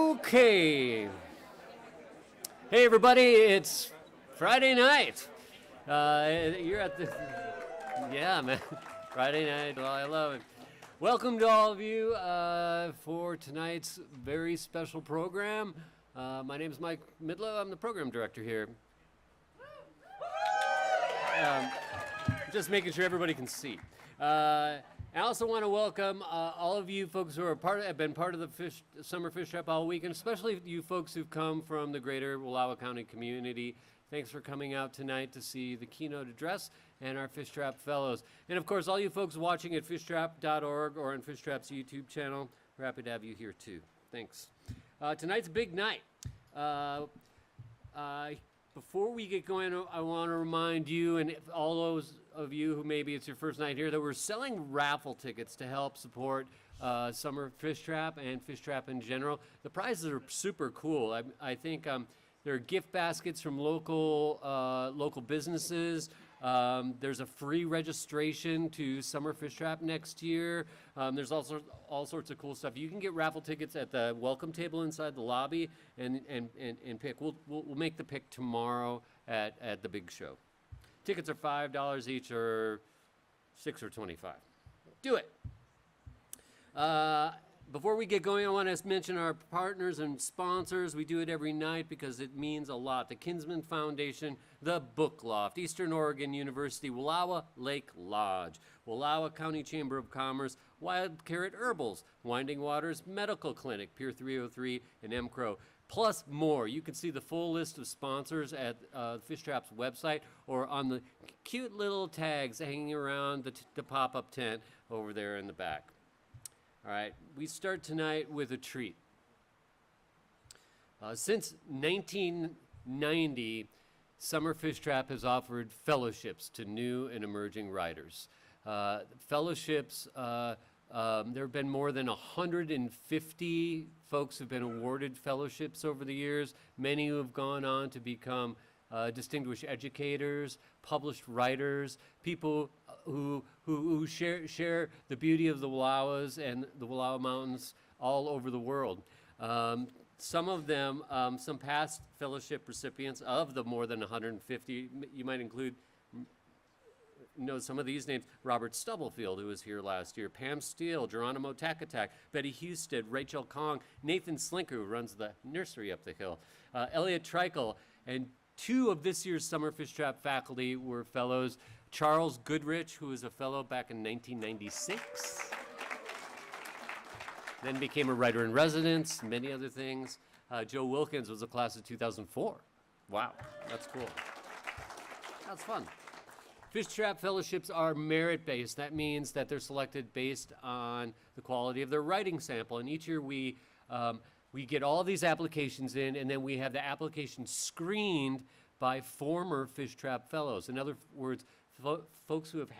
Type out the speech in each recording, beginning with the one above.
Okay. Hey everybody, it's Friday night. You're at the, yeah man, Friday night, well, I love it. Welcome to all of you for tonight's very special program. My name is Mike Midlow, I'm the program director here. Just making sure everybody can see. I also want to welcome all of you folks who are have been part of the Summer Fishtrap all week, and especially you folks who've come from the greater Wallowa County community. Thanks for coming out tonight to see the keynote address and our Fishtrap fellows. And of course, all you folks watching at fishtrap.org or on Fishtrap's YouTube channel, we're happy to have you here too. Thanks. Tonight's a big night. Before we get going, I want to remind you and all those of you who maybe it's your first night here that we're selling raffle tickets to help support Summer Fishtrap and Fishtrap in general. The prizes are super cool. I think there are gift baskets from local businesses. There's a free registration to Summer Fishtrap next year. There's also all sorts of cool stuff. You can get raffle tickets at the welcome table inside the lobby and pick. We'll make the pick tomorrow at the big show. Tickets are $5 each or $6 or $25. Do it. Before we get going, I want to mention our partners and sponsors. We do it every night because it means a lot. The Kinsman Foundation, the Book Loft, Eastern Oregon University, Wallowa Lake Lodge, Wallowa County Chamber of Commerce, Wild Carrot Herbals, Winding Waters Medical Clinic, Pier 303, and MCRO, plus more. You can see the full list of sponsors at Fishtrap's website or on the cute little tags hanging around the pop-up tent over there in the back. All right, we start tonight with a treat. Since 1990, Summer Fishtrap has offered fellowships to new and emerging writers. Fellowships, there have been more than 150 folks who've been awarded fellowships over the years, many who have gone on to become distinguished educators, published writers, people who share the beauty of the Wallowas and the Wallowa Mountains all over the world. Some of them, some past fellowship recipients of the more than 150, you might include, some of these names: Robert Stubblefield, who was here last year, Pam Steele, Geronimo Takatak, Betty Husted, Rachel Kong, Nathan Slinker, who runs the nursery up the hill, Elliot Treichel, and two of this year's Summer Fishtrap faculty were fellows: Charles Goodrich, who was a fellow back in 1996, then became a writer in residence, many other things. Joe Wilkins was a class of 2004. Wow, that's cool. That's fun. Fishtrap fellowships are merit-based. That means that they're selected based on the quality of their writing sample. And each year we get all these applications in, and then we have the applications screened by former Fishtrap fellows. In other words, folks who have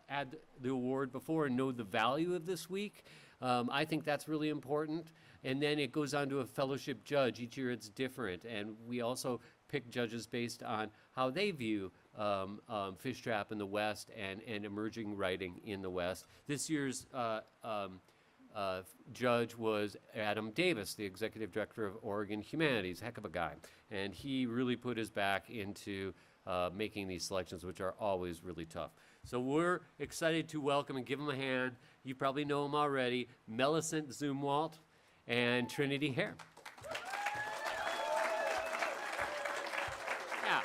had the award before and know the value of this week. I think that's really important. And then it goes on to a fellowship judge. Each year it's different. And we also pick judges based on how they view Fishtrap in the West and emerging writing in the West. This year's judge was Adam Davis, the executive director of Oregon Humanities, heck of a guy. And he really put his back into making these selections, which are always really tough. So we're excited to welcome and give them a hand. You probably know them already: Millessent Zumwalt and Trinity Herr. Yeah.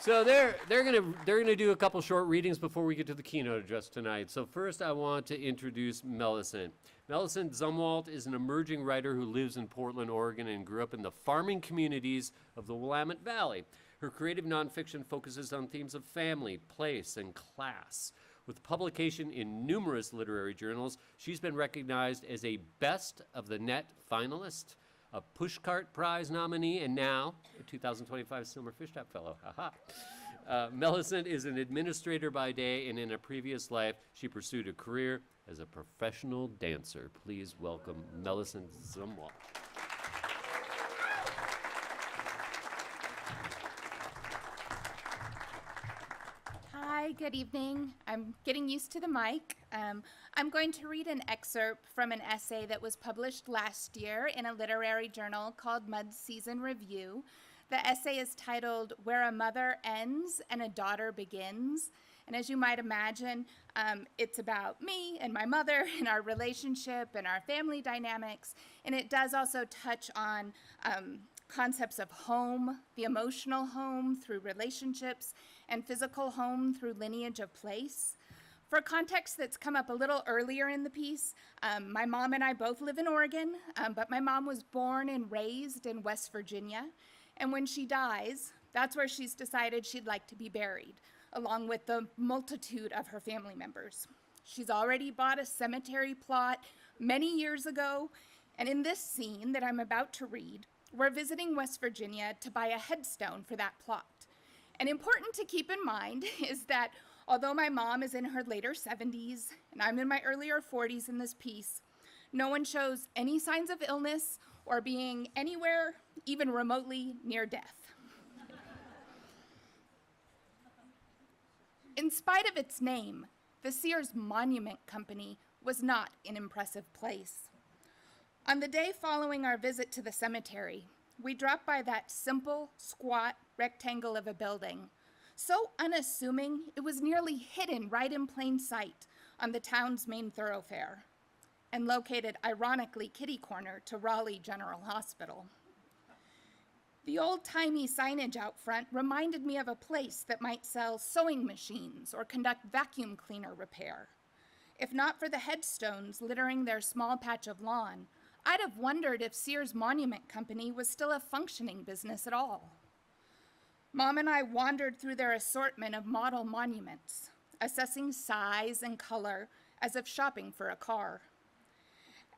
So they're gonna do a couple short readings before we get to the keynote address tonight. So first, I want to introduce Millessent. Millessent Zumwalt is an emerging writer who lives in Portland, Oregon, and grew up in the farming communities of the Willamette Valley. Her creative nonfiction focuses on themes of family, place, and class. With publication in numerous literary journals, she's been recognized as a Best of the Net finalist, a Pushcart Prize nominee, and now a 2025 Summer Fishtrap Fellow. Millessent is an administrator by day, and in a previous life, she pursued a career as a professional dancer. Please welcome Millessent Zumwalt. Hi, Good evening. I'm getting used to the mic. I'm going to read an excerpt from an essay that was published last year in a literary journal called Mud Season Review. The essay is titled Where a Mother Ends and a Daughter Begins. And as you might imagine, it's about me and my mother and our relationship and our family dynamics. And it does also touch on concepts of home, the emotional home through relationships, and physical home through lineage of place. For context that's come up a little earlier in the piece, my mom and I both live in Oregon, but my mom was born and raised in West Virginia. And when she dies, that's where she's decided she'd like to be buried, along with the multitude of her family members. She's already bought a cemetery plot many years ago, and in this scene that I'm about to read, we're visiting West Virginia to buy a headstone for that plot. And important to keep in mind is that although my mom is in her later 70s and I'm in my earlier 40s in this piece, no one shows any signs of illness or being anywhere even remotely near death. In spite of its name, the Sears Monument Company was not an impressive place. On the day following our visit to the cemetery, we dropped by that simple, squat rectangle of a building, so unassuming it was nearly hidden right in plain sight on the town's main thoroughfare, and located ironically kitty-corner to Raleigh General Hospital. The old-timey signage out front reminded me of a place that might sell sewing machines or conduct vacuum cleaner repair. If not for the headstones littering their small patch of lawn, I'd have wondered if Sears Monument Company was still a functioning business at all. Mom and I wandered through their assortment of model monuments, assessing size and color as if shopping for a car.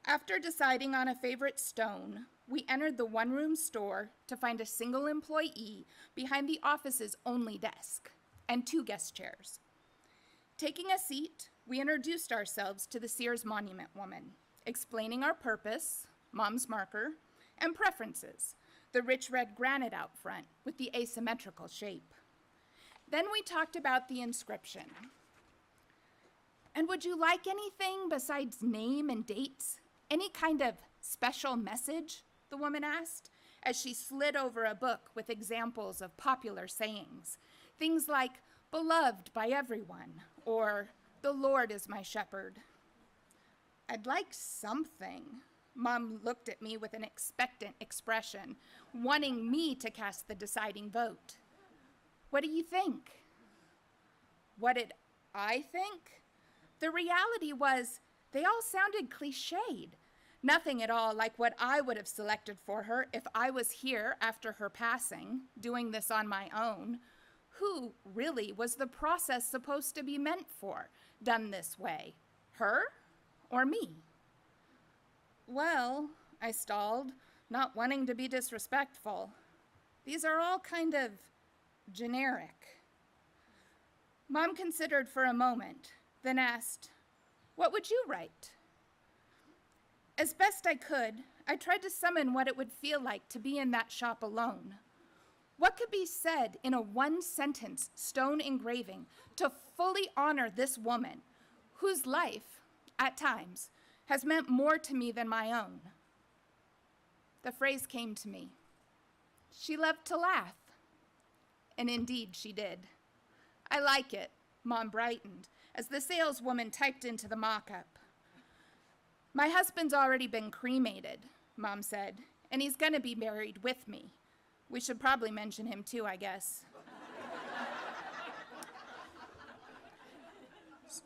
After deciding on a favorite stone, we entered the one-room store to find a single employee behind the office's only desk and 2 guest chairs. Taking a seat, we introduced ourselves to the Sears Monument woman, explaining our purpose, Mom's marker, and preferences, the rich red granite out front with the asymmetrical shape. Then we talked about the inscription. And would you like anything besides name and dates? Any kind of special message? The woman asked, as she slid over a book with examples of popular sayings. Things like, beloved by everyone, or the Lord is my shepherd. I'd like something. Mom looked at me with an expectant expression, wanting me to cast the deciding vote. What do you think? What did I think? The reality was they all sounded cliched. Nothing at all like what I would have selected for her if I was here after her passing, doing this on my own. Who really was the process supposed to be meant for, done this way? Her or me? Well, I stalled, not wanting to be disrespectful. These are all kind of generic. Mom considered for a moment, then asked, "What would you write?" As best I could, I tried to summon what it would feel like to be in that shop alone. What could be said in a one-sentence stone engraving to fully honor this woman, whose life, at times, has meant more to me than my own? The phrase came to me. She loved to laugh. And indeed she did. I like it, Mom brightened, as the saleswoman typed into the mock-up. My husband's already been cremated, Mom said, and he's gonna be buried with me. We should probably mention him too, I guess.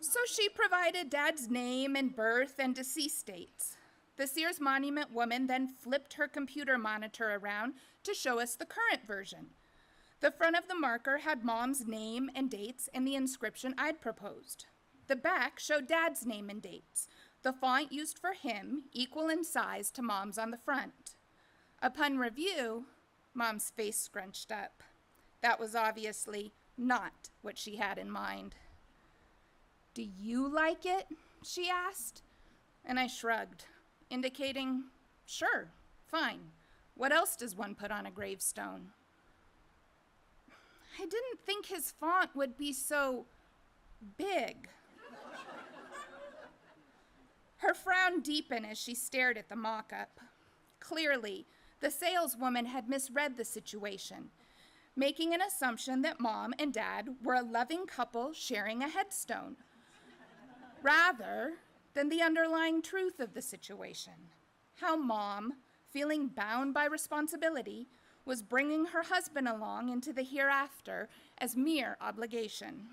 So she provided Dad's name and birth and deceased dates. The Sears Monument woman then flipped her computer monitor around to show us the current version. The front of the marker had Mom's name and dates and the inscription I'd proposed. The back showed Dad's name and dates, the font used for him equal in size to Mom's on the front. Upon review, Mom's face scrunched up. That was obviously not what she had in mind. "Do you like it?" she asked, and I shrugged, indicating, sure, fine. What else does one put on a gravestone? I didn't think his font would be so big. Her frown deepened as she stared at the mock-up. Clearly, the saleswoman had misread the situation, making an assumption that Mom and Dad were a loving couple sharing a headstone, rather than the underlying truth of the situation. How Mom, feeling bound by responsibility, was bringing her husband along into the hereafter as mere obligation.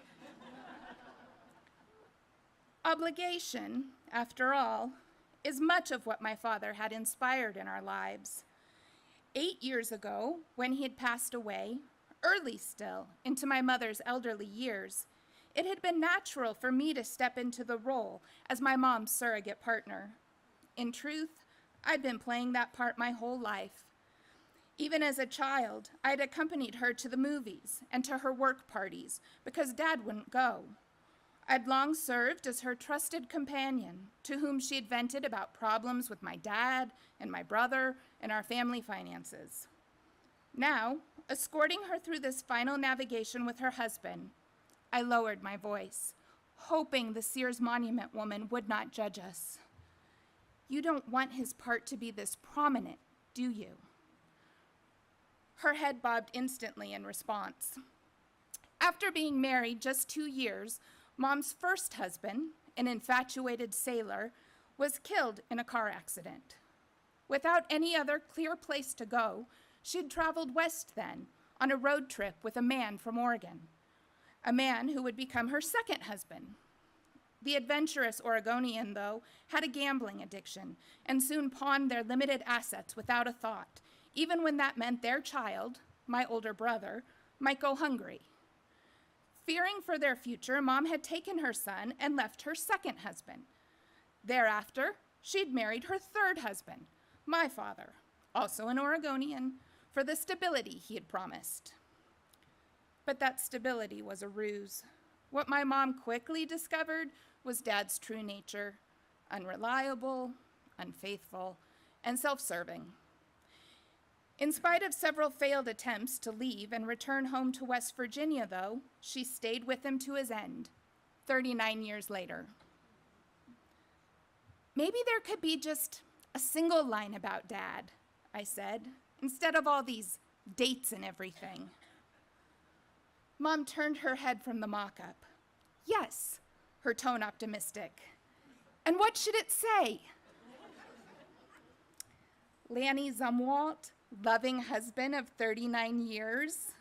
Obligation, after all, is much of what my father had inspired in our lives. 8 years ago, when he had passed away, early still, into my mother's elderly years, it had been natural for me to step into the role as my mom's surrogate partner. In truth, I'd been playing that part my whole life. Even as a child, I'd accompanied her to the movies and to her work parties because Dad wouldn't go. I'd long served as her trusted companion, to whom she had vented about problems with my dad and my brother and our family finances. Now, escorting her through this final navigation with her husband, I lowered my voice, hoping the Sears Monument woman would not judge us. You don't want his part to be this prominent, do you? Her head bobbed instantly in response. After being married just 2 years, Mom's first husband, an infatuated sailor, was killed in a car accident. Without any other clear place to go, she'd traveled west then, on a road trip with a man from Oregon, a man who would become her second husband. The adventurous Oregonian, though, had a gambling addiction and soon pawned their limited assets without a thought, even when that meant their child, my older brother, might go hungry. Fearing for their future, Mom had taken her son and left her second husband. Thereafter, she'd married her third husband, my father, also an Oregonian, for the stability he had promised. But that stability was a ruse. What my mom quickly discovered was Dad's true nature: unreliable, unfaithful, and self-serving. In spite of several failed attempts to leave and return home to West Virginia, though, she stayed with him to his end, 39 years later. Maybe there could be just a single line about Dad, I said, instead of all these dates and everything. Mom turned her head from the mock-up. Yes, her tone optimistic. And what should it say? Lanny Zumwalt, loving husband of 39 years?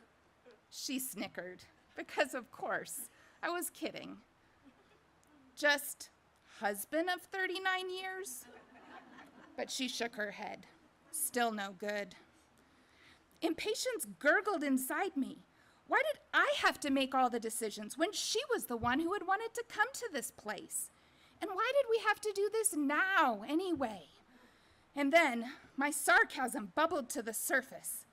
She snickered, because of course, I was kidding. Just husband of 39 years? But she shook her head. Still no good. Impatience gurgled inside me. Why did I have to make all the decisions when she was the one who had wanted to come to this place? And why did we have to do this now, anyway? And then my sarcasm bubbled to the surface.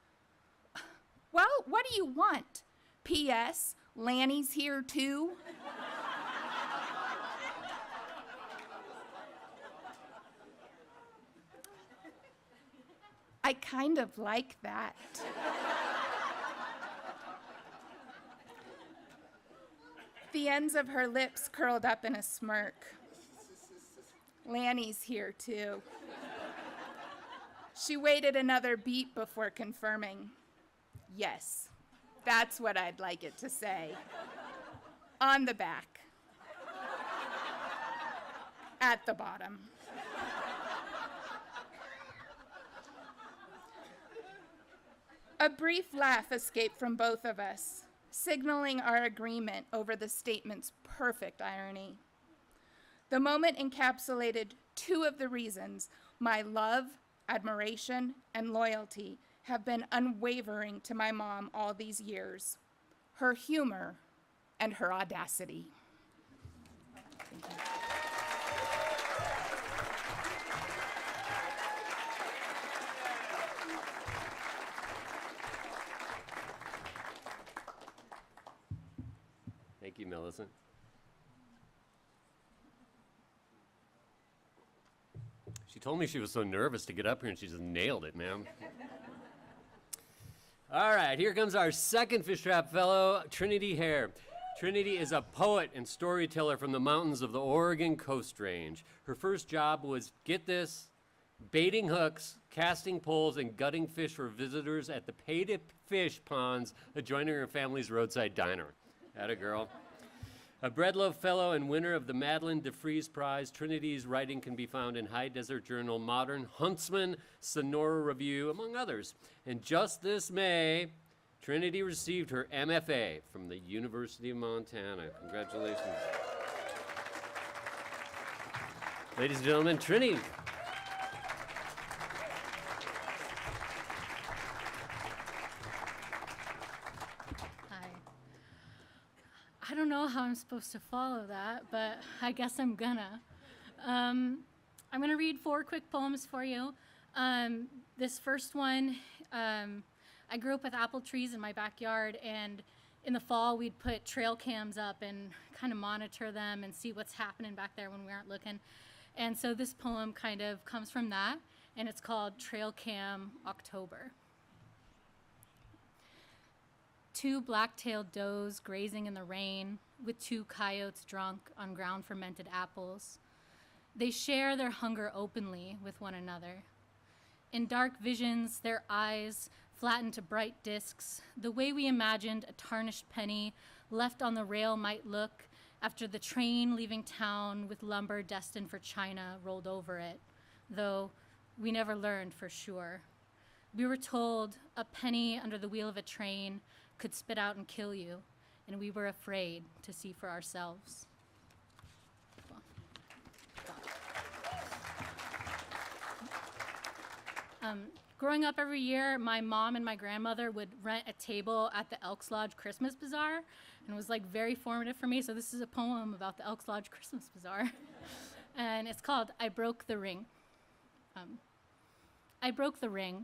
Well, what do you want? P.S. Lanny's here too? I kind of like that. The ends of her lips curled up in a smirk. Lanny's here too. She waited another beat before confirming. Yes, that's what I'd like it to say. On the back. At the bottom. A brief laugh escaped from both of us, signaling our agreement over the statement's perfect irony. The moment encapsulated two of the reasons my love, admiration, and loyalty have been unwavering to my mom all these years: her humor and her audacity. Thank you. Thank you, Millessent. She told me she was so nervous to get up here, and she just nailed it, man. All right, here comes our second Fishtrap fellow, Trinity Herr. Trinity is a poet and storyteller from the mountains of the Oregon Coast Range. Her first job was, get this, baiting hooks, casting poles, and gutting fish for visitors at the pay-to-fish ponds adjoining her family's roadside diner. Atta girl. A Breadloaf Fellow and winner of the Madeline DeFries Prize, Trinity's writing can be found in High Desert Journal, Modern, Huntsman, Sonora Review, among others. And just this May, Trinity received her MFA from the University of Montana. Congratulations. Ladies and gentlemen, Trinity. I don't know how I'm supposed to follow that, but I guess I'm gonna. I'm gonna read 4 quick poems for you. This first one, I grew up with apple trees in my backyard, and in the fall we'd put trail cams up and kind of monitor them and see what's happening back there when we aren't looking. And so this poem kind of comes from that, and it's called Trail Cam October. 2 black-tailed does grazing in the rain, with 2 coyotes drunk on ground-fermented apples. They share their hunger openly with one another. In dark visions, their eyes flatten to bright discs, the way we imagined a tarnished penny left on the rail might look after the train leaving town with lumber destined for China rolled over it, though we never learned for sure. We were told a penny under the wheel of a train could spit out and kill you, and we were afraid to see for ourselves. Growing up every year, my mom and my grandmother would rent a table at the Elks Lodge Christmas Bazaar, and it was like very formative for me. So this is a poem about the Elks Lodge Christmas Bazaar, and it's called I Broke the Ring. I broke the ring,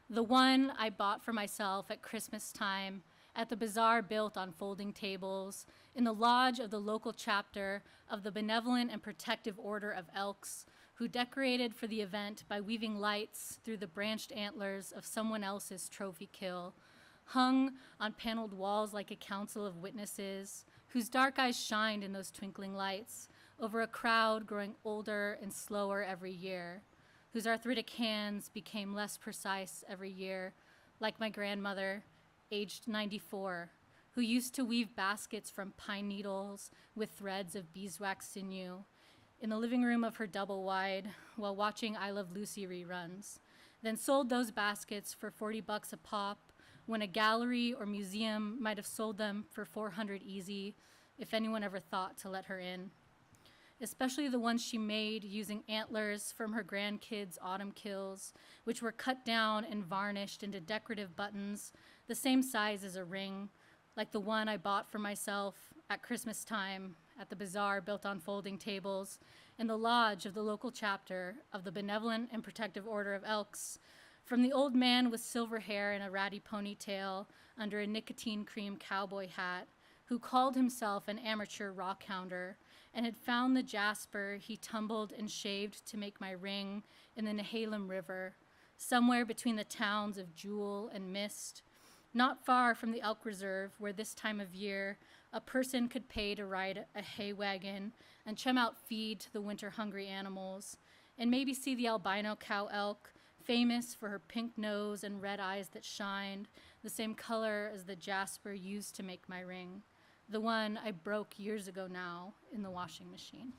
the one I bought for myself at Christmas time, at the bazaar built on folding tables, in the lodge of the local chapter of the Benevolent and Protective Order of Elks, who decorated for the event by weaving lights through the branched antlers of someone else's trophy kill, hung on paneled walls like a council of witnesses, whose dark eyes shined in those twinkling lights over a crowd growing older and slower every year, whose arthritic hands became less precise every year, like my grandmother, aged 94, who used to weave baskets from pine needles with threads of beeswax sinew in the living room of her double wide while watching I Love Lucy reruns, then sold those baskets for $40 a pop when a gallery or museum might have sold them for $400 easy if anyone ever thought to let her in. Especially the ones she made using antlers from her grandkids' autumn kills, which were cut down and varnished into decorative buttons the same size as a ring, like the one I bought for myself at Christmas time at the bazaar built on folding tables in the lodge of the local chapter of the Benevolent and Protective Order of Elks, from the old man with silver hair and a ratty ponytail under a nicotine cream cowboy hat, who called himself an amateur rock hounder and had found the jasper he tumbled and shaved to make my ring in the Nehalem River, somewhere between the towns of Jewel and Mist, not far from the elk reserve where this time of year a person could pay to ride a hay wagon and chum out feed to the winter-hungry animals, and maybe see the albino cow elk, famous for her pink nose and red eyes that shined, the same color as the jasper used to make my ring, the one I broke years ago now in the washing machine.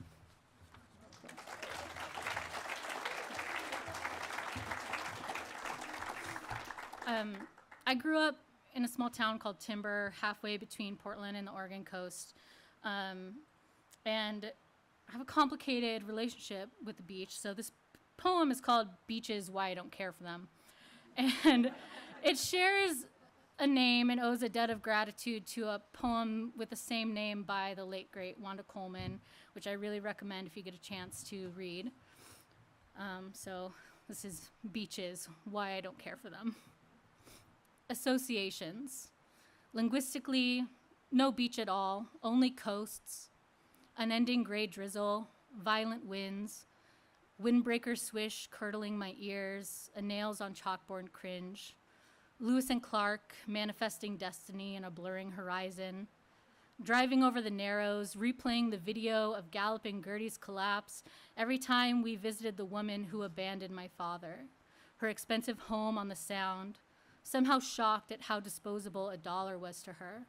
I grew up in a small town called Timber, halfway between Portland and the Oregon coast. And I have a complicated relationship with the beach. So this poem is called Beaches, Why I Don't Care for Them. And it shares a name and owes a debt of gratitude to a poem with the same name by the late, great Wanda Coleman, which I really recommend if you get a chance to read. So this is Beaches, Why I Don't Care for Them. Associations. Linguistically, no beach at all, only coasts, unending gray drizzle, violent winds, windbreaker swish curdling my ears, a nails on chalkboard cringe, Lewis and Clark manifesting destiny in a blurring horizon, driving over the Narrows, replaying the video of Galloping Gertie's collapse every time we visited the woman who abandoned my father, her expensive home on the Sound, somehow shocked at how disposable $1 was to her.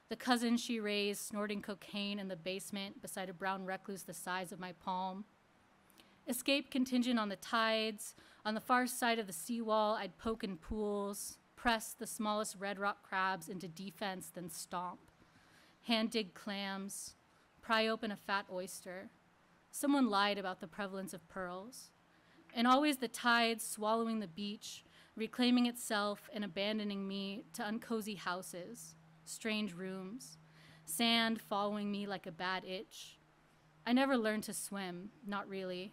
The cousin she raised snorting cocaine in the basement beside a brown recluse the size of my palm. Escape contingent on the tides. On the far side of the seawall, I'd poke in pools, press the smallest red rock crabs into defense, then stomp. Hand-dig clams, pry open a fat oyster. Someone lied about the prevalence of pearls. And always the tides swallowing the beach, reclaiming itself and abandoning me to uncozy houses, strange rooms, sand following me like a bad itch. I never learned to swim, not really,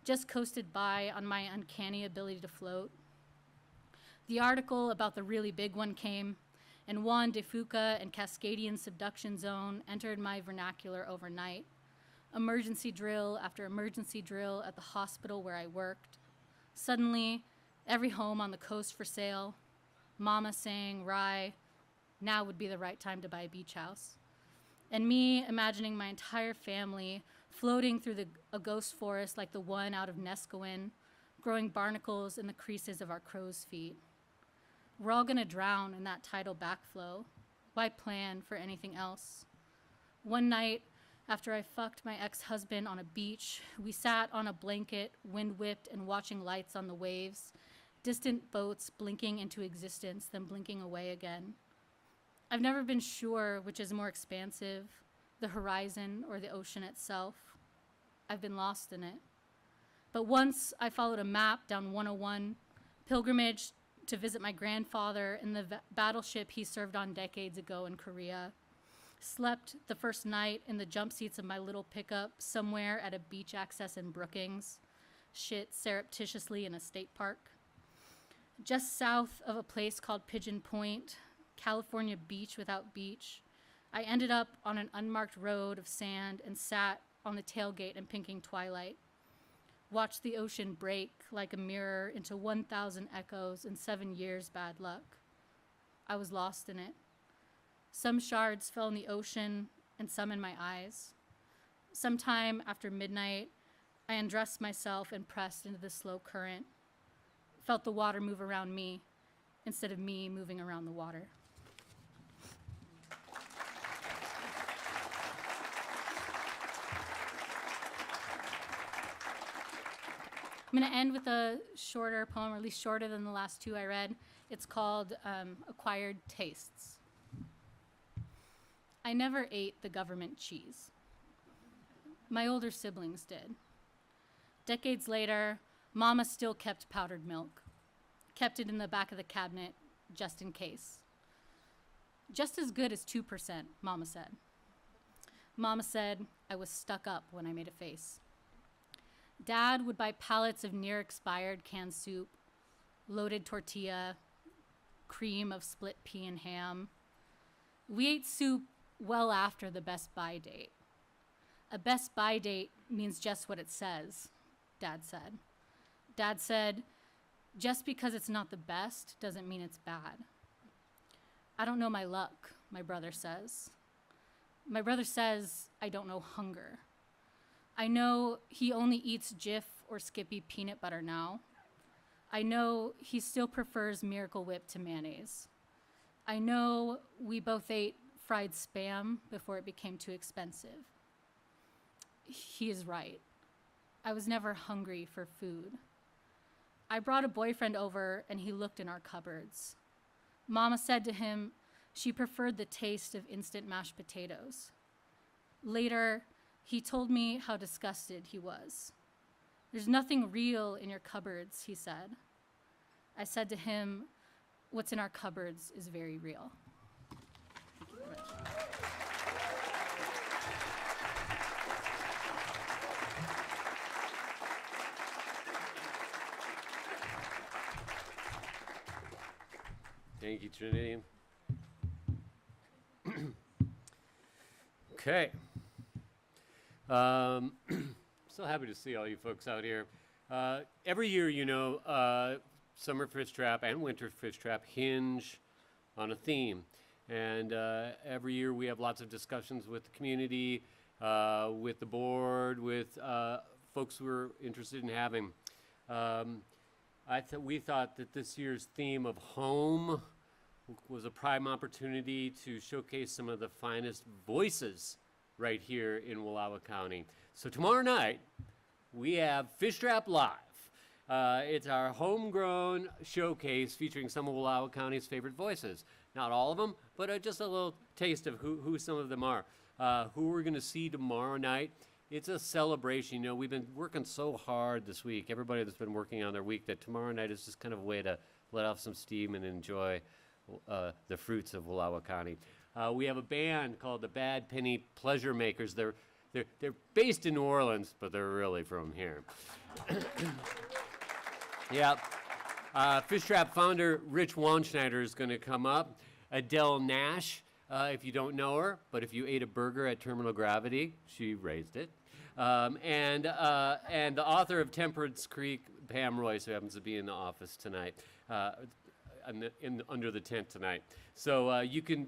just coasted by on my uncanny ability to float. The article about the really big one came, and Juan de Fuca and Cascadian Subduction Zone entered my vernacular overnight. Emergency drill after emergency drill at the hospital where I worked. Suddenly, every home on the coast for sale. Mama saying, "Rye, now would be the right time to buy a beach house." And me imagining my entire family floating through a ghost forest like the one out of Neskowin, growing barnacles in the creases of our crow's feet. We're all gonna drown in that tidal backflow. Why plan for anything else? One night, after I fucked my ex-husband on a beach, we sat on a blanket, wind-whipped and watching lights on the waves, distant boats blinking into existence, then blinking away again. I've never been sure which is more expansive, the horizon or the ocean itself. I've been lost in it. But once I followed a map down 101, pilgrimage to visit my grandfather in the battleship he served on decades ago in Korea. Slept the first night in the jump seats of my little pickup somewhere at a beach access in Brookings. Shit surreptitiously in a state park. Just south of a place called Pigeon Point, California beach without beach, I ended up on an unmarked road of sand and sat on the tailgate in pinking twilight. Watched the ocean break like a mirror into 1,000 echoes and 7 years bad luck. I was lost in it. Some shards fell in the ocean and some in my eyes. Sometime after midnight, I undressed myself and pressed into the slow current. Felt the water move around me instead of me moving around the water. I'm going to end with a shorter poem, or at least shorter than the last two I read. It's called Acquired Tastes. I never ate the government cheese. My older siblings did. Decades later, Mama still kept powdered milk, kept it in the back of the cabinet just in case. Just as good as 2%, Mama said. Mama said I was stuck up when I made a face. Dad would buy pallets of near-expired canned soup, loaded tortilla, cream of split pea and ham. We ate soup well after the Best Buy date. A Best Buy date means just what it says, Dad said. Dad said, just because it's not the best doesn't mean it's bad. I don't know my luck, my brother says. My brother says I don't know hunger. I know he only eats Jif or Skippy peanut butter now. I know he still prefers Miracle Whip to mayonnaise. I know we both ate fried Spam before it became too expensive. He is right. I was never hungry for food. I brought a boyfriend over and he looked in our cupboards. Mama said to him she preferred the taste of instant mashed potatoes. Later, he told me how disgusted he was. There's nothing real in your cupboards, he said. I said to him, what's in our cupboards is very real. Thank you very much. Thank you, Trinity. Okay. So happy to see all you folks out here. Every year, you know, Summer Fishtrap and Winter Fishtrap hinge on a theme. And every year we have lots of discussions with the community, with the board, with folks who are interested in having. We thought that this year's theme of home was a prime opportunity to showcase some of the finest voices right here in Wallowa County. So tomorrow night, we have Fishtrap Live. It's our homegrown showcase featuring some of Wallowa County's favorite voices. Not all of them, but just a little taste of who some of them are. Who we're going to see tomorrow night. It's a celebration. You know, we've been working so hard this week, everybody that's been working on their week, that tomorrow night is just kind of a way to let off some steam and enjoy the fruits of Wallowa County. We have a band called the Bad Penny Pleasure Makers. They're based in New Orleans, but they're really from here. Yeah. Fishtrap founder Rich Wanschneider is going to come up. Adele Nash, if you don't know her, but if you ate a burger at Terminal Gravity, she raised it. And the author of Temperance Creek, Pam Royce, who happens to be in the office tonight, under the tent tonight. So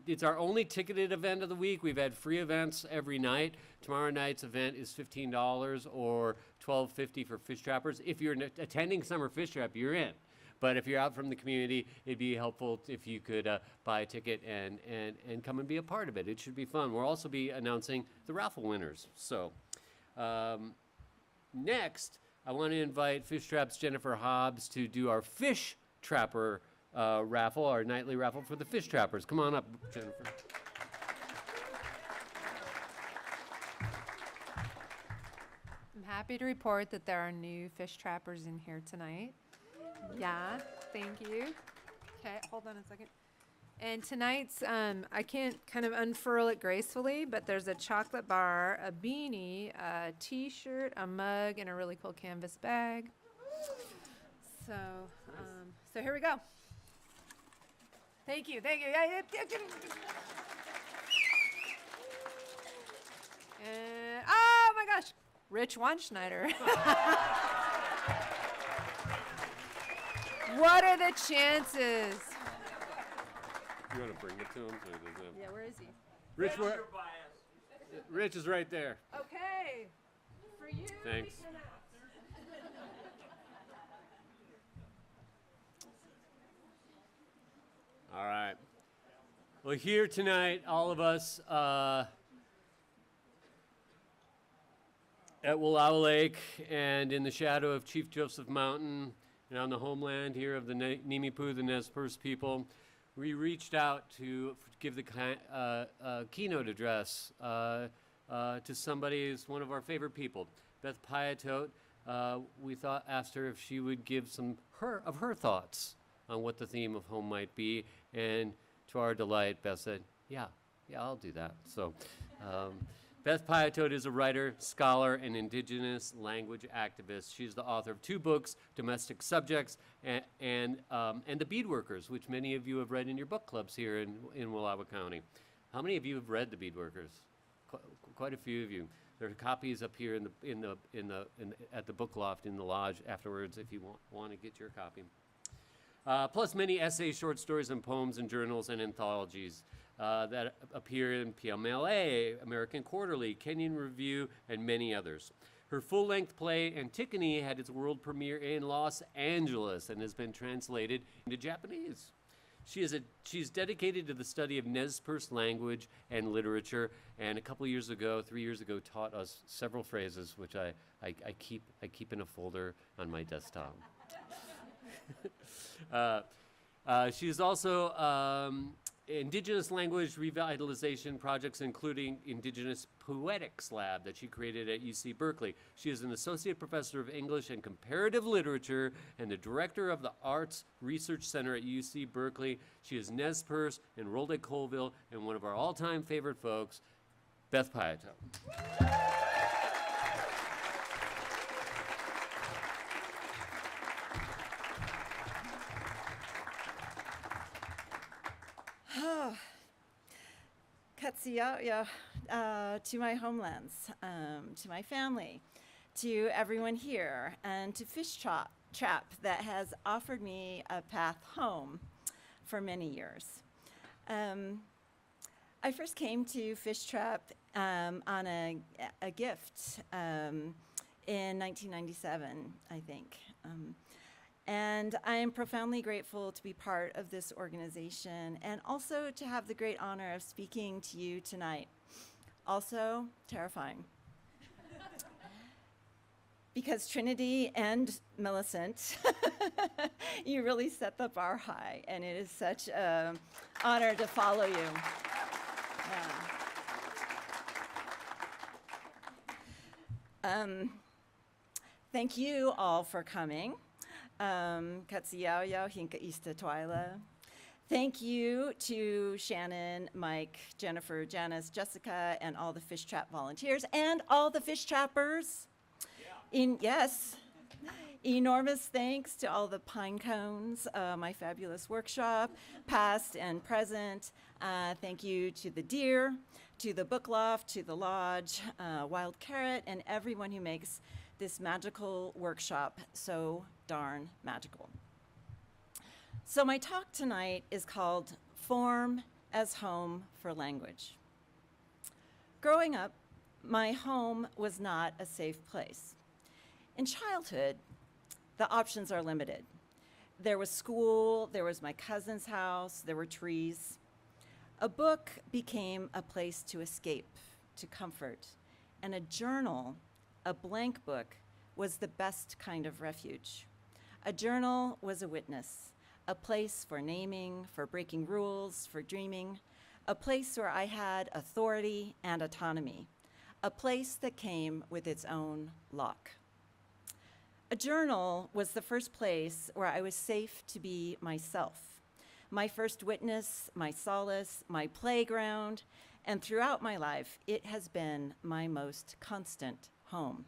it's our only ticketed event of the week. We've had free events every night. Tomorrow night's event is $15 or $12.50 for fish trappers. If you're attending Summer Fishtrap, you're in. But if you're out from the community, it'd be helpful if you could buy a ticket and come and be a part of it. It should be fun. We'll also be announcing the raffle winners. So next, I want to invite Fishtrap's Jennifer Hobbs to do our fish trapper raffle, our nightly raffle for the fish trappers. Come on up, Jennifer. I'm happy to report that there are new fish trappers in here tonight. Yeah, thank you. Okay, hold on a second. And tonight's, I can't kind of unfurl it gracefully, but there's a chocolate bar, a beanie, a t-shirt, a mug, and a really cool canvas bag. So here we go. Thank you. Oh my gosh, Rich Wanschneider. What are the chances? You want to bring it to him? So he doesn't have... Yeah, where is he? Rich, Rich is right there. Okay, for you. Thanks. All right. Well, here tonight, all of us at Wallowa Lake and in the shadow of Chief Joseph Mountain and on the homeland here of the Nimipu, the Nez Perce people, we reached out to give the keynote address to somebody who's one of our favorite people, Beth Piatote. We asked her if she would give some of her thoughts on what the theme of home might be, and to our delight, Beth said, yeah, I'll do that. So Beth Piatote is a writer, scholar, and indigenous language activist. She's the author of 2 books, Domestic Subjects and The Beadworkers, which many of you have read in your book clubs here in Wallowa County. How many of you have read The Beadworkers? Quite a few of you. There are copies up here at the book loft in the lodge afterwards if you want to get your copy. Plus many essays, short stories, and poems in journals and anthologies that appear in PMLA, American Quarterly, Kenyan Review, and many others. Her full-length play, Antigone, had its world premiere in Los Angeles and has been translated into Japanese. She's dedicated to the study of Nez Perce language and literature, and 3 years ago, taught us several phrases, which I keep in a folder on my desktop. She's also Indigenous language revitalization projects, including Indigenous Poetics Lab that she created at UC Berkeley. She is an associate professor of English and comparative literature and the director of the Arts Research Center at UC Berkeley. She is Nez Perce, enrolled at Colville, and one of our all-time favorite folks, Beth Piatote. Katsiya, to my homelands, to my family, to everyone here, and to Fishtrap that has offered me a path home for many years. I first came to Fishtrap on a gift in 1997, I think. And I am profoundly grateful to be part of this organization and also to have the great honor of speaking to you tonight. Also terrifying. Because Trinity and Millessent, you really set the bar high, and it is such an honor to follow you. Thank you all for coming. Katsiyaoyao hinka ista twaila. Thank you to Shannon, Mike, Jennifer, Janice, Jessica, and all the Fishtrap volunteers, and all the fish trappers. Yes. Enormous thanks to all the pine cones, my fabulous workshop, past and present. Thank you to the deer, to the book loft, to the lodge, Wild Carrot, and everyone who makes this magical workshop so darn magical. So my talk tonight is called Form as Home for Language. Growing up, my home was not a safe place. In childhood, the options are limited. There was school, there was my cousin's house, there were trees. A book became a place to escape, to comfort, and a journal, a blank book, was the best kind of refuge. A journal was a witness, a place for naming, for breaking rules, for dreaming, a place where I had authority and autonomy, a place that came with its own lock. A journal was the first place where I was safe to be myself, my first witness, my solace, my playground, and throughout my life, it has been my most constant home.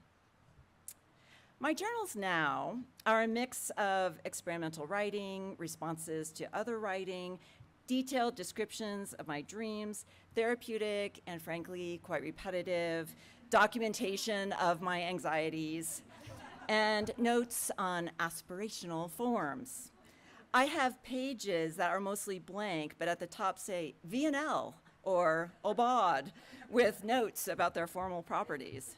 My journals now are a mix of experimental writing, responses to other writing, detailed descriptions of my dreams, therapeutic and frankly quite repetitive documentation of my anxieties, and notes on aspirational forms. I have pages that are mostly blank, but at the top say VNL or Obad with notes about their formal properties.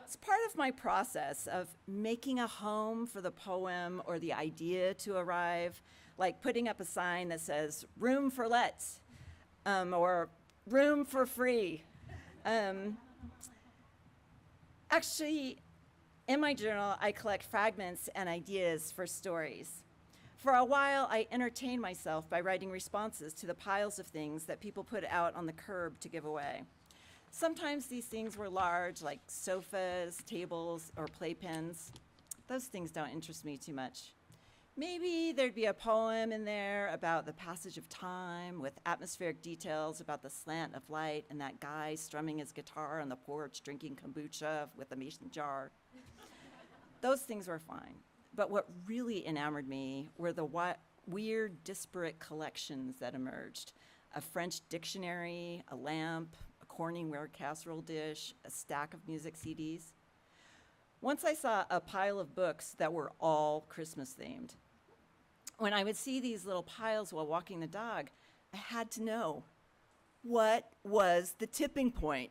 It's part of my process of making a home for the poem or the idea to arrive, like putting up a sign that says room for let, or room for free. Actually, in my journal, I collect fragments and ideas for stories. For a while, I entertained myself by writing responses to the piles of things that people put out on the curb to give away. Sometimes these things were large, like sofas, tables, or playpens. Those things don't interest me too much. Maybe there'd be a poem in there about the passage of time with atmospheric details about the slant of light and that guy strumming his guitar on the porch drinking kombucha with a mason jar. Those things were fine. But what really enamored me were the weird, disparate collections that emerged. A French dictionary, a lamp, a Corningware casserole dish, a stack of music CDs. Once I saw a pile of books that were all Christmas themed. When I would see these little piles while walking the dog, I had to know, what was the tipping point?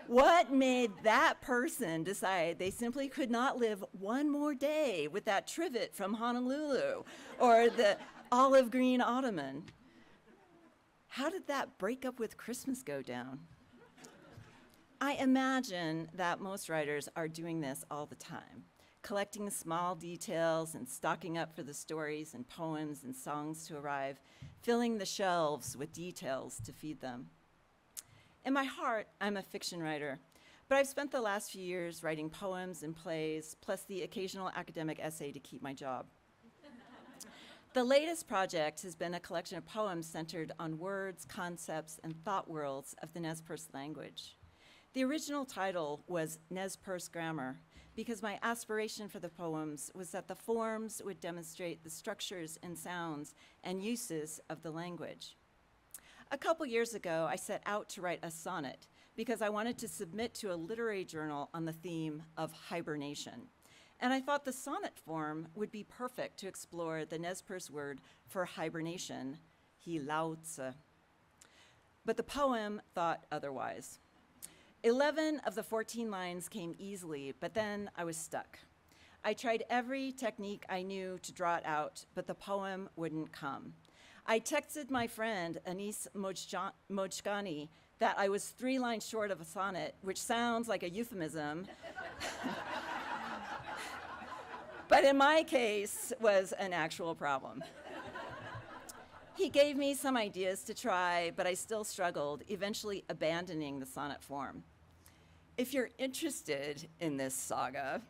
What made that person decide they simply could not live one more day with that trivet from Honolulu or the olive green ottoman? How did that breakup with Christmas go down? I imagine that most writers are doing this all the time, collecting the small details and stocking up for the stories and poems and songs to arrive, filling the shelves with details to feed them. In my heart, I'm a fiction writer, but I've spent the last few years writing poems and plays, plus the occasional academic essay to keep my job. The latest project has been a collection of poems centered on words, concepts, and thought worlds of the Nez Perce language. The original title was Nez Perce Grammar, because my aspiration for the poems was that the forms would demonstrate the structures and sounds and uses of the language. A couple years ago, I set out to write a sonnet because I wanted to submit to a literary journal on the theme of hibernation. And I thought the sonnet form would be perfect to explore the Nez Perce word for hibernation, hilautse. But the poem thought otherwise. 11 of the 14 lines came easily, but then I was stuck. I tried every technique I knew to draw it out, but the poem wouldn't come. I texted my friend, Anis Mojgani, that I was 3 lines short of a sonnet, which sounds like a euphemism, but in my case was an actual problem. He gave me some ideas to try, but I still struggled, eventually abandoning the sonnet form. If you're interested in this saga,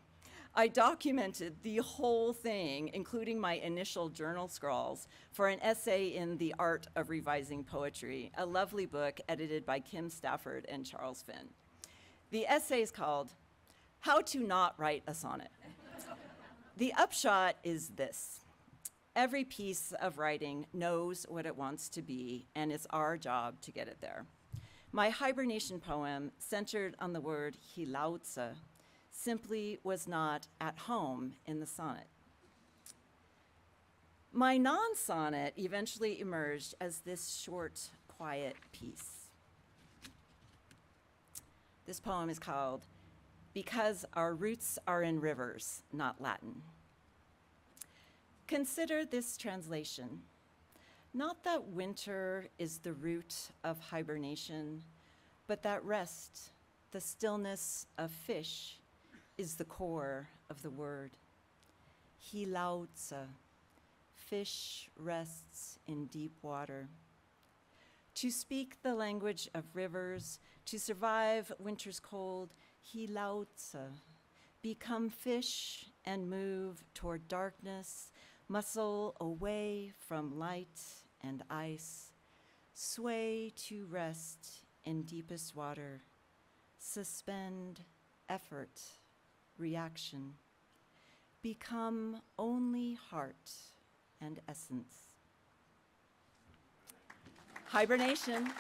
I documented the whole thing, including my initial journal scrawls, for an essay in The Art of Revising Poetry, a lovely book edited by Kim Stafford and Charles Finn. The essay is called How to Not Write a Sonnet. The upshot is this. Every piece of writing knows what it wants to be, and it's our job to get it there. My hibernation poem, centered on the word hilautza, simply was not at home in the sonnet. My non-sonnet eventually emerged as this short, quiet piece. This poem is called Because Our Roots Are in Rivers, Not Latin. Consider this translation. Not that winter is the root of hibernation, but that rest, the stillness of fish, is the core of the word. Hilautza, fish rests in deep water. To speak the language of rivers, to survive winter's cold, hilautza, become fish and move toward darkness, muscle away from light and ice, sway to rest in deepest water, suspend effort, reaction, become only heart and essence. Hibernation.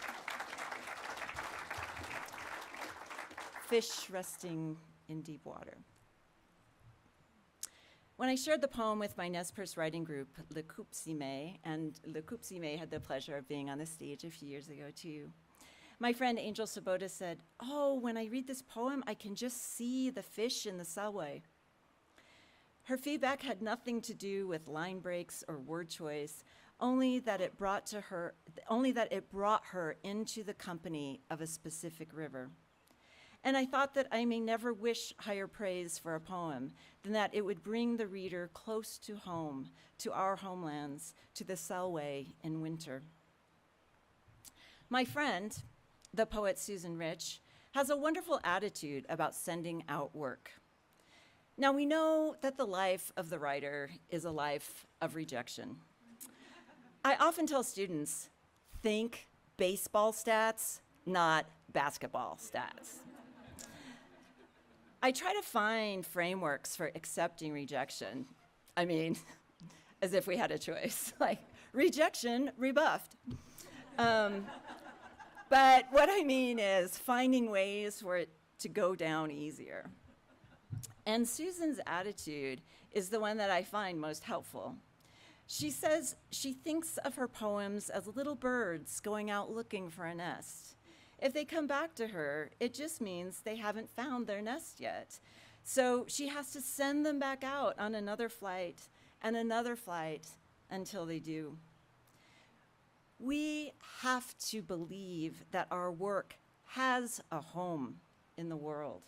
Fish resting in deep water. When I shared the poem with my Nez Perce writing group, Le Coupe Cime, and Le Coupe Cime had the pleasure of being on the stage a few years ago too, my friend Angel Sabota said, "Oh, when I read this poem, I can just see the fish in the selway." Her feedback had nothing to do with line breaks or word choice, only that it brought her into the company of a specific river. And I thought that I may never wish higher praise for a poem than that it would bring the reader close to home, to our homelands, to the Selway in winter. My friend, the poet Susan Rich, has a wonderful attitude about sending out work. Now, we know that the life of the writer is a life of rejection. I often tell students, think baseball stats, not basketball stats. I try to find frameworks for accepting rejection. I mean, as if we had a choice, like rejection rebuffed. But what I mean is finding ways for it to go down easier. And Susan's attitude is the one that I find most helpful. She says she thinks of her poems as little birds going out looking for a nest. If they come back to her, it just means they haven't found their nest yet. So she has to send them back out on another flight and another flight until they do. We have to believe that our work has a home in the world,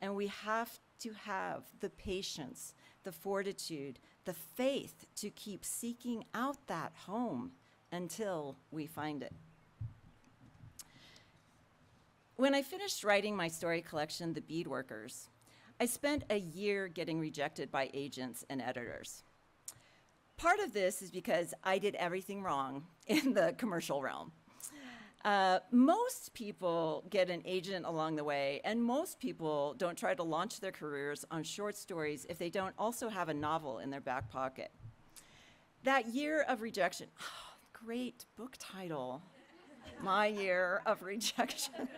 and we have to have the patience, the fortitude, the faith to keep seeking out that home until we find it. When I finished writing my story collection, The Beadworkers, I spent a year getting rejected by agents and editors. Part of this is because I did everything wrong in the commercial realm. Most people get an agent along the way, and most people don't try to launch their careers on short stories if they don't also have a novel in their back pocket. That year of rejection, great book title, My Year of Rejection.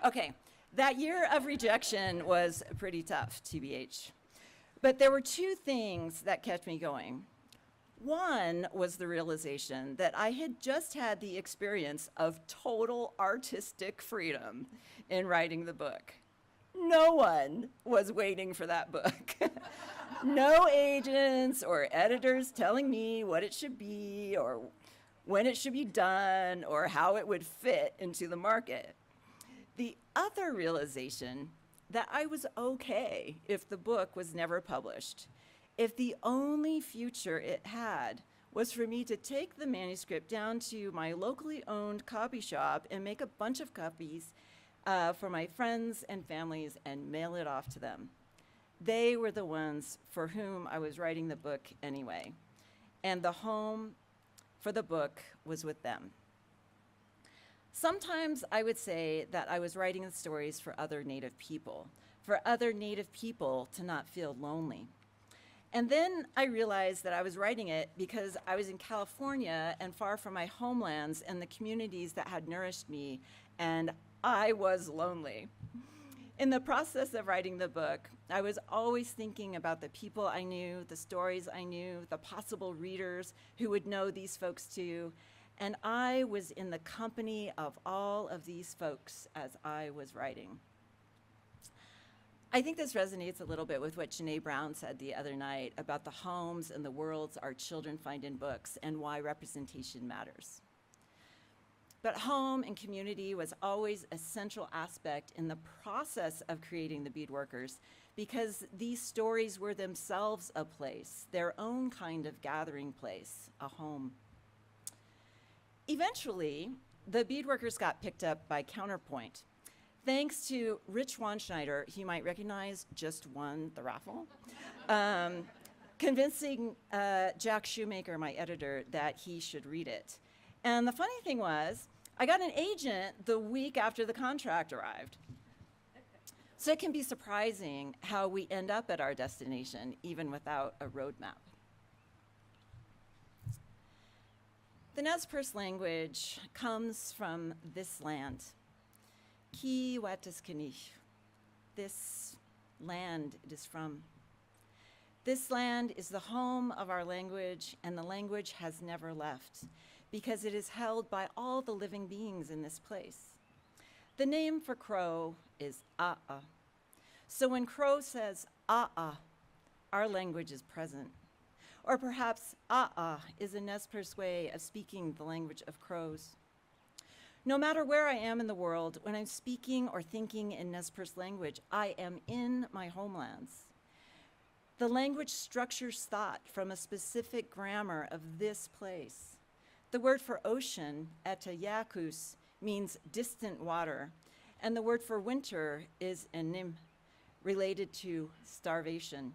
Okay, that year of rejection was pretty tough, TBH. But there were two things that kept me going. One was the realization that I had just had the experience of total artistic freedom in writing the book. No one was waiting for that book. No agents or editors telling me what it should be or when it should be done or how it would fit into the market. The other realization that I was okay if the book was never published, if the only future it had was for me to take the manuscript down to my locally owned copy shop and make a bunch of copies for my friends and families and mail it off to them. They were the ones for whom I was writing the book anyway, and the home for the book was with them. Sometimes I would say that I was writing the stories for other Native people to not feel lonely. And then I realized that I was writing it because I was in California and far from my homelands and the communities that had nourished me, and I was lonely. In the process of writing the book, I was always thinking about the people I knew, the stories I knew, the possible readers who would know these folks too, and I was in the company of all of these folks as I was writing. I think this resonates a little bit with what Janae Brown said the other night about the homes and the worlds our children find in books and why representation matters. But home and community was always a central aspect in the process of creating the Beadworkers because these stories were themselves a place, their own kind of gathering place, a home. Eventually, the Beadworkers got picked up by Counterpoint. Thanks to Rich Wanschneider, he might recognize, just won the raffle, convincing Jack Shoemaker, my editor, that he should read it. And the funny thing was, I got an agent the week after the contract arrived. So it can be surprising how we end up at our destination, even without a roadmap. The Nez Perce language comes from this land. Ki Watiskanich. This land it is from. This land is the home of our language, and the language has never left, because it is held by all the living beings in this place. The name for Crow is A'a. So when Crow says A'a, our language is present. Or perhaps A'a is a Nez Perce way of speaking the language of crows. No matter where I am in the world, when I'm speaking or thinking in Nez Perce language, I am in my homelands. The language structures thought from a specific grammar of this place. The word for ocean, etayakus, means distant water, and the word for winter is enim, related to starvation.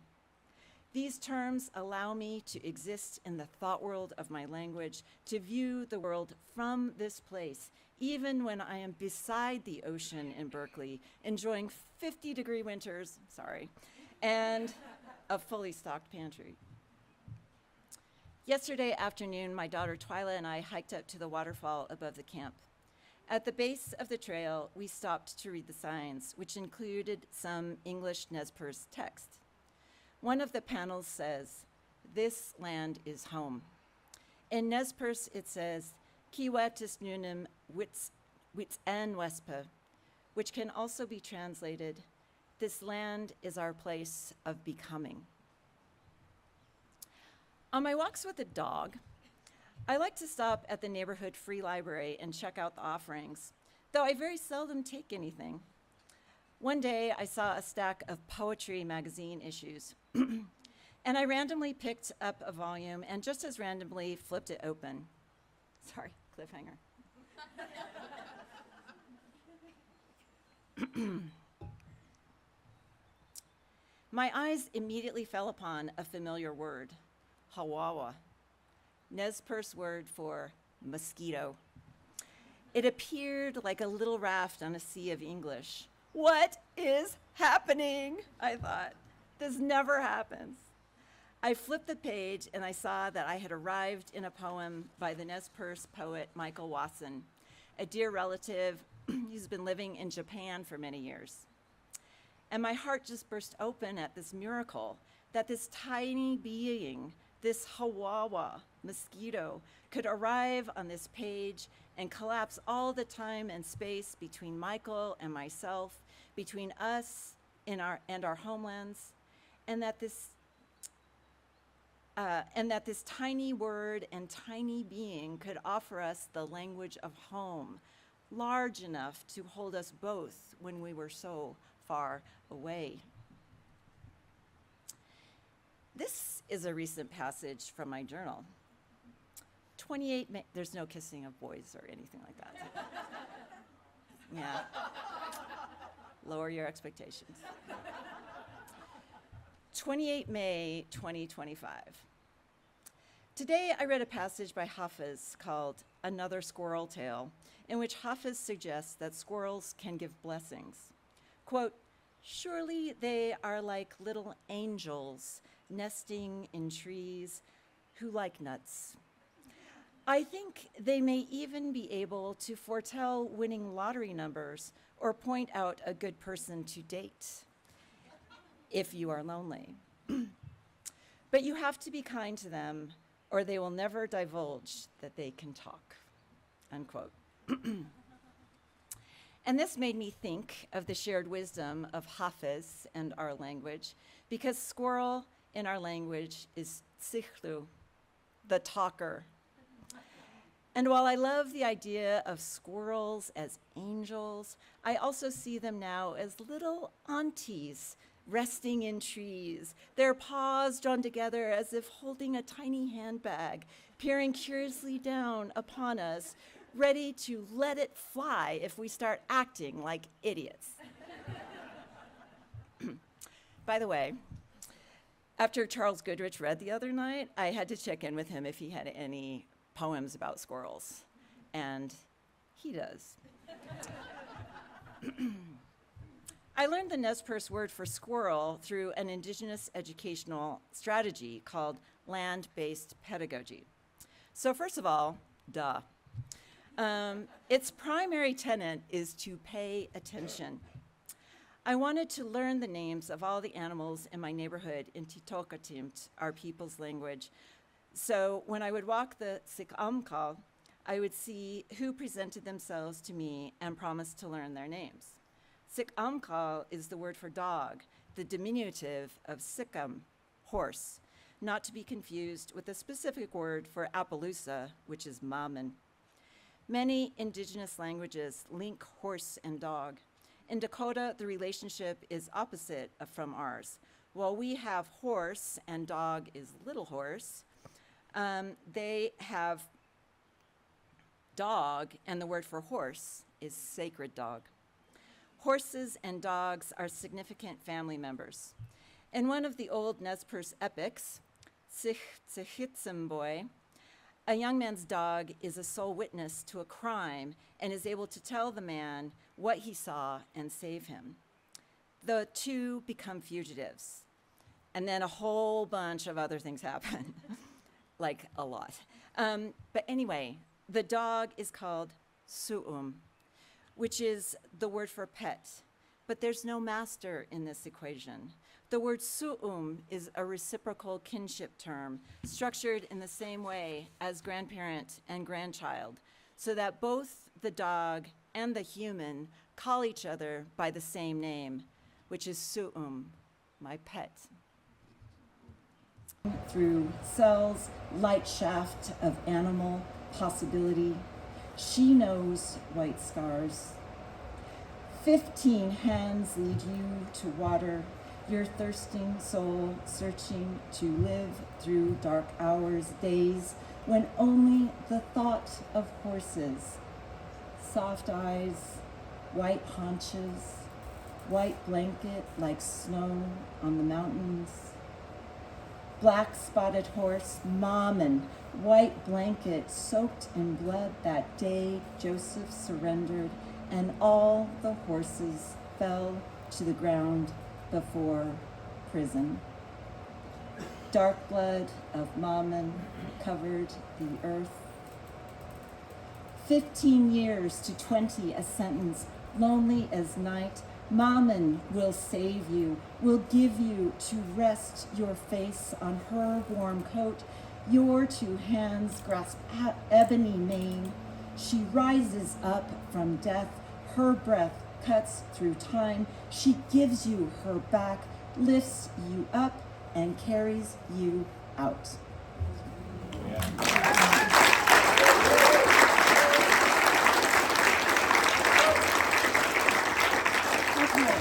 These terms allow me to exist in the thought world of my language, to view the world from this place, even when I am beside the ocean in Berkeley, enjoying 50-degree winters, and a fully stocked pantry. Yesterday afternoon, my daughter Twyla and I hiked up to the waterfall above the camp. At the base of the trail, we stopped to read the signs, which included some English Nez Perce text. One of the panels says, "This land is home." In Nez Perce, it says, "Kiwatis nunim wits an wespa," which can also be translated, "This land is our place of becoming." On my walks with the dog, I like to stop at the neighborhood free library and check out the offerings, though I very seldom take anything. One day, I saw a stack of poetry magazine issues, and I randomly picked up a volume and just as randomly flipped it open. Sorry, cliffhanger. My eyes immediately fell upon a familiar word, hawawa, Nez Perce word for mosquito. It appeared like a little raft on a sea of English. What is happening? I thought. This never happens. I flipped the page and I saw that I had arrived in a poem by the Nez Perce poet Michael Wasson, a dear relative who's been living in Japan for many years. And my heart just burst open at this miracle that this tiny being this Hawawa mosquito could arrive on this page and collapse all the time and space between Michael and myself, between us and our homelands, and that this tiny word and tiny being could offer us the language of home, large enough to hold us both when we were so far away. This is a recent passage from my journal. 28 May, there's no kissing of boys or anything like that. Yeah. Lower your expectations. 28 May 2025. Today I read a passage by Hafiz called Another Squirrel Tale, in which Hafiz suggests that squirrels can give blessings. Quote, surely they are like little angels nesting in trees who like nuts. I think they may even be able to foretell winning lottery numbers or point out a good person to date if you are lonely. But you have to be kind to them or they will never divulge that they can talk, unquote. And this made me think of the shared wisdom of Hafiz and our language, because squirrel in our language is sikhlu, the talker. And while I love the idea of squirrels as angels, I also see them now as little aunties resting in trees, their paws drawn together as if holding a tiny handbag, peering curiously down upon us, ready to let it fly if we start acting like idiots. By the way, after Charles Goodrich read the other night, I had to check in with him if he had any poems about squirrels, and he does. I learned the Nez Perce word for squirrel through an indigenous educational strategy called land-based pedagogy. So first of all, duh. Its primary tenet is to pay attention. I wanted to learn the names of all the animals in my neighborhood in Titokatim't, our people's language. So when I would walk the Sikamkal, I would see who presented themselves to me and promised to learn their names. Sikamkal is the word for dog, the diminutive of sikam, horse, not to be confused with a specific word for Appaloosa, which is mamen. Many indigenous languages link horse and dog. In Dakota, the relationship is opposite from ours. While we have horse and dog is little horse, they have dog, and the word for horse is sacred dog. Horses and dogs are significant family members. In one of the old Nez Perce epics, Tsihitsimboy, a young man's dog is a sole witness to a crime and is able to tell the man what he saw and save him. The two become fugitives, and then a whole bunch of other things happen, like a lot. But anyway, the dog is called su'um, which is the word for pet, but there's no master in this equation. The word su'um is a reciprocal kinship term structured in the same way as grandparent and grandchild, so that both the dog and the human call each other by the same name, which is su'um, my pet. Through Cell's light shaft of animal possibility, she knows white scars. 15 hands lead you to water, your thirsting soul searching to live through dark hours, days when only the thought of horses, soft eyes, white haunches, white blanket like snow on the mountains, black spotted horse, mom, and white blanket soaked in blood that day Joseph surrendered and all the horses fell to the ground before prison. Dark blood of Mammon covered the earth. 15 years to 20 a sentence, lonely as night, Maman will save you, will give you to rest your face on her warm coat. Your two hands grasp ebony mane. She rises up from death. Her breath cuts through time. She gives you her back, lifts you up, and carries you out. Okay.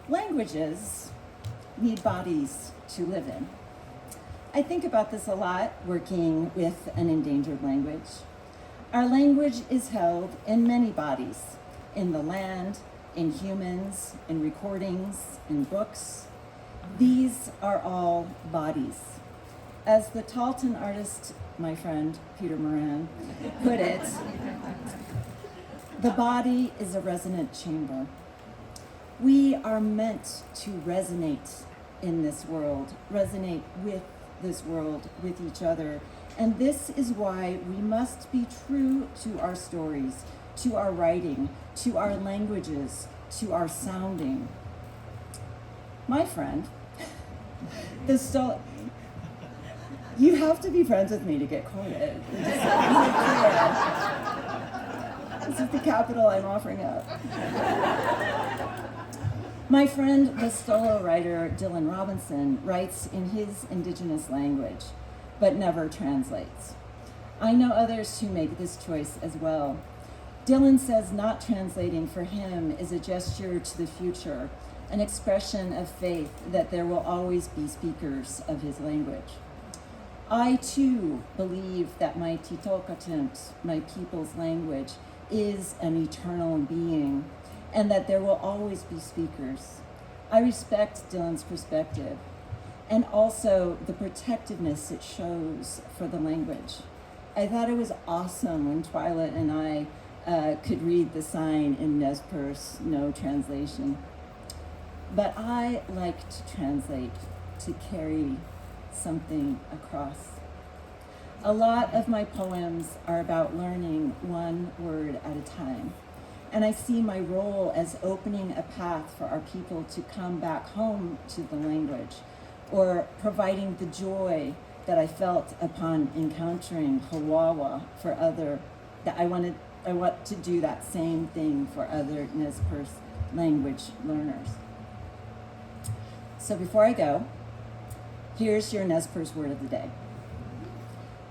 Languages need bodies to live in. I think about this a lot working with an endangered language. Our language is held in many bodies, in the land, in humans, in recordings, in books. These are all bodies. As the Talton artist, my friend Peter Moran, put it, the body is a resonant chamber. We are meant to resonate in this world, resonate with this world, with each other. And this is why we must be true to our stories, to our writing, to our languages, to our sounding. My friend, you have to be friends with me to get quoted. This is the capital I'm offering up. My friend, the solo writer Dylan Robinson, writes in his indigenous language, but never translates. I know others who make this choice as well. Dylan says not translating for him is a gesture to the future, an expression of faith that there will always be speakers of his language. I too believe that my Titokatint, my people's language, is an eternal being, and that there will always be speakers. I respect Dylan's perspective, and also the protectiveness it shows for the language. I thought it was awesome when Twyla and I could read the sign in Nez Perce, no translation. But I like to translate, to carry something across. A lot of my poems are about learning one word at a time. And I see my role as opening a path for our people to come back home to the language, or providing the joy that I felt upon encountering Hawawa for other, that I want to do that same thing for other Nez Perce language learners. So before I go, here's your Nez Perce word of the day.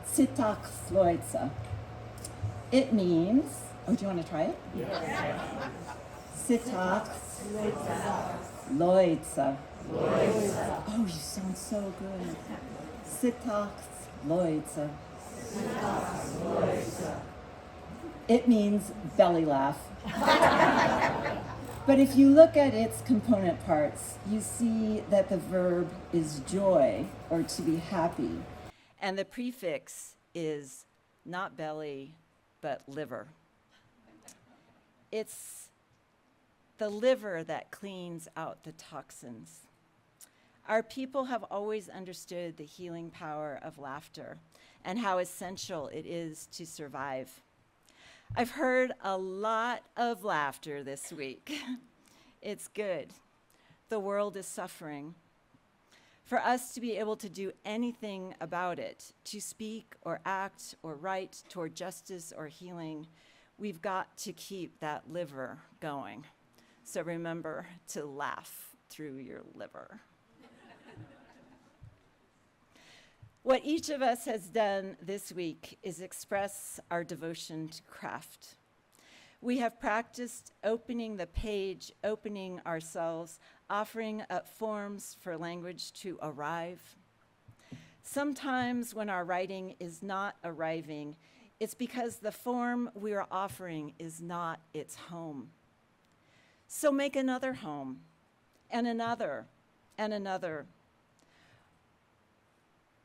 Sitak Sloitsa. It means, oh, do you want to try it? Yes. Sitak Sloitsa. Oh, you sound so good. Sitak Sloitsa. It means belly laugh. But if you look at its component parts, you see that the verb is joy, or to be happy. And the prefix is not belly, but liver. It's the liver that cleans out the toxins. Our people have always understood the healing power of laughter and how essential it is to survive. I've heard a lot of laughter this week. It's good. The world is suffering. For us to be able to do anything about it, to speak or act or write toward justice or healing, we've got to keep that liver going. So remember to laugh through your liver. What each of us has done this week is express our devotion to craft. We have practiced opening the page, opening ourselves, offering up forms for language to arrive. Sometimes when our writing is not arriving, it's because the form we are offering is not its home. So make another home, and another, and another.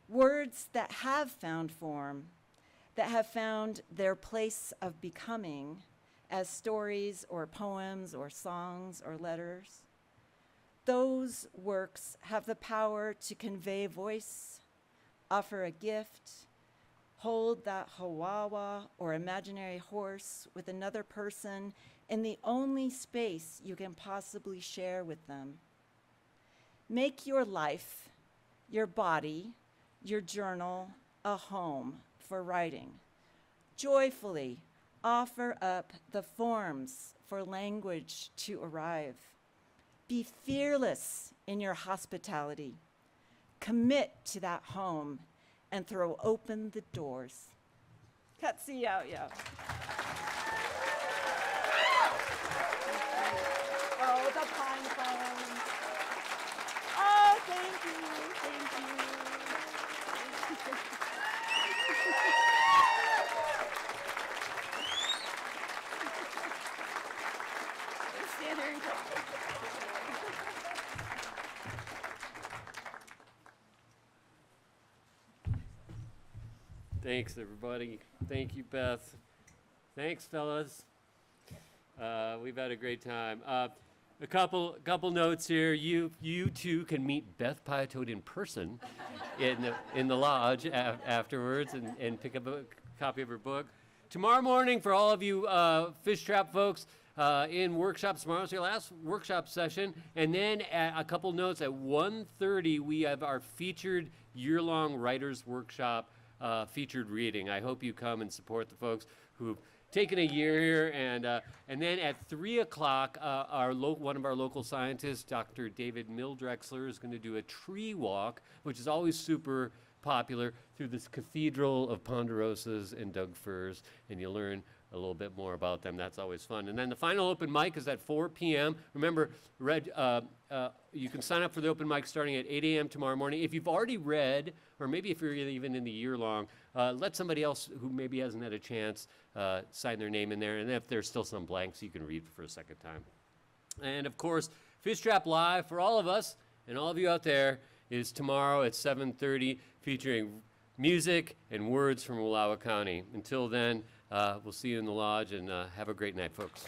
Words that have found form, that have found their place of becoming as stories or poems or songs or letters. Those works have the power to convey voice, offer a gift, Hold that chihuahua or imaginary horse with another person in the only space you can possibly share with them. Make your life, your body, your journal a home for writing. Joyfully offer up the forms for language to arrive. Be fearless in your hospitality. Commit to that home and throw open the doors. Cutsy out, yeah. Oh, the pine cones. Oh, thank you, thank you. Stand there and go. Thanks, everybody. Thank you, Beth. Thanks, fellas. We've had a great time. A couple notes here. You too can meet Beth Piatote in person in the lodge afterwards and pick up a copy of her book. Tomorrow morning, for all of you Fish Trap folks in workshops, tomorrow's your last workshop session. And then a couple notes, at 1:30, we have our featured year-long writers workshop featured reading. I hope you come and support the folks who've taken a year here. And then at 3 o'clock, one of our local scientists, Dr. David Mildrexler, is going to do a tree walk, which is always super popular, through this cathedral of ponderosas and Doug firs, and you'll learn a little bit more about them. That's always fun. And then the final open mic is at 4 p.m. Remember, you can sign up for the open mic starting at 8 a.m. tomorrow morning. If you've already read, or maybe if you're even in the year-long, let somebody else who maybe hasn't had a chance sign their name in there. And if there's still some blanks, you can read for a second time. And of course, Fish Trap Live for all of us and all of you out there is tomorrow at 7:30, featuring music and words from Wallowa County. Until then, we'll see you in the lodge, and have a great night, folks.